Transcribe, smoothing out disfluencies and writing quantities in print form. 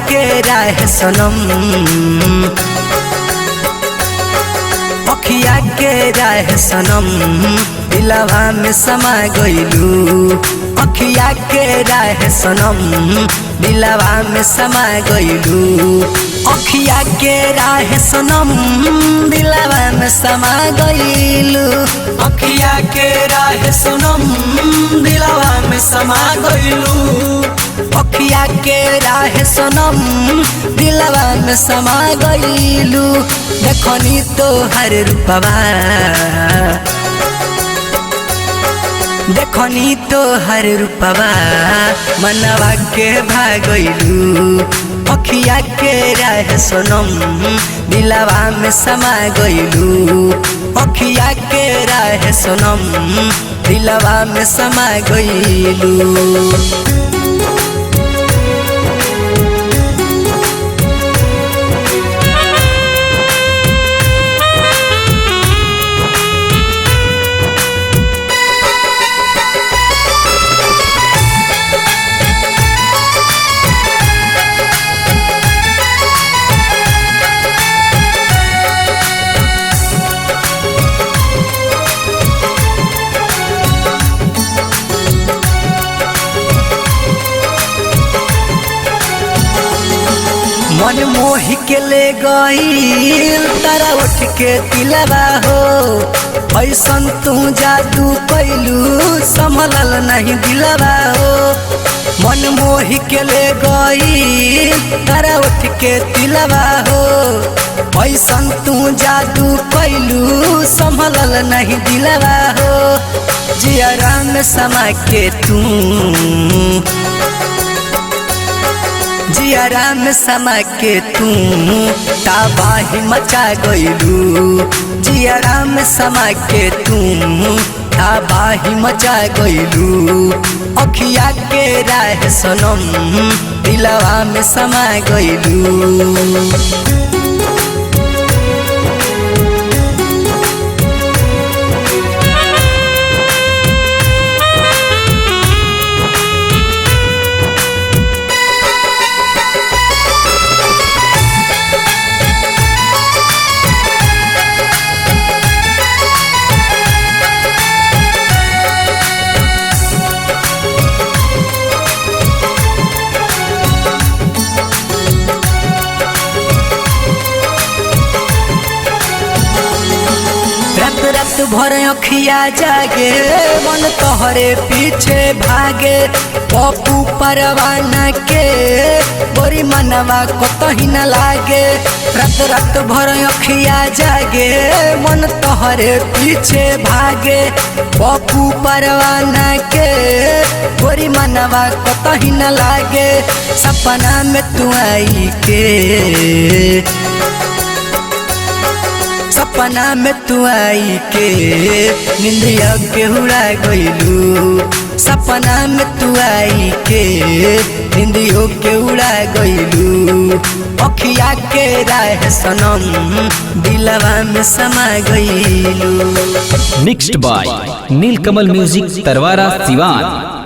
के राह सनम, अखिया के राह सनम, दिलवा में समा गइलू। अखिया के राह सनम, दिलवा में समा गइलू। अखिया के राह सनम, दिलवा में समा गइलू। अखिया के राह सनम, दिलवा में समा गइलू। अखिया के राह सनम, दिलवा में समा गइलू। देखनी तोहर रूपवा, देखनी तोहर रूपवा, मनवा के भागइलू। अखिया के राह सनम, दिलवा में समा गइलू। अखिया के राह सनम, दिलवा में समा गइलू। मन मोहि के ले गईल तारा उठ के दिलवा हो। ऐसन तू जादू कैलू संभलल नहीं दिलवा हो। मन मोहि के ले गईल तारा उठ के दिलवा हो। ऐसन तू जादू कैलू संभलल नहीं दिलवा हो। जियरा में समा के तू, जियरा में समा के तू तबाही मचा गइलू। जियरा में समा के तू तबाही मचा गइलू। अखिया के राह सनम, दिलवा में समा गइलू। रात भर अखिया जागे, मन तोहरे पीछे भागे। पप्पू परवाना के गोरी मनवा कतही न लागे। रात रात भर अखिया जागे, मन तोहरे पीछे भागे। पप्पू परवाना के गोरी मनवा कतही न लागे। सपना में तू आई के, सपना में तू आई के निंदिया के उड़ा गइलू। सपना में तू आई के निंदियों के उड़ा गइलू। अखिया के राह सनम, दिलवा में समा गइलू। Mixed by Neelkamal music Tarwara Siwan.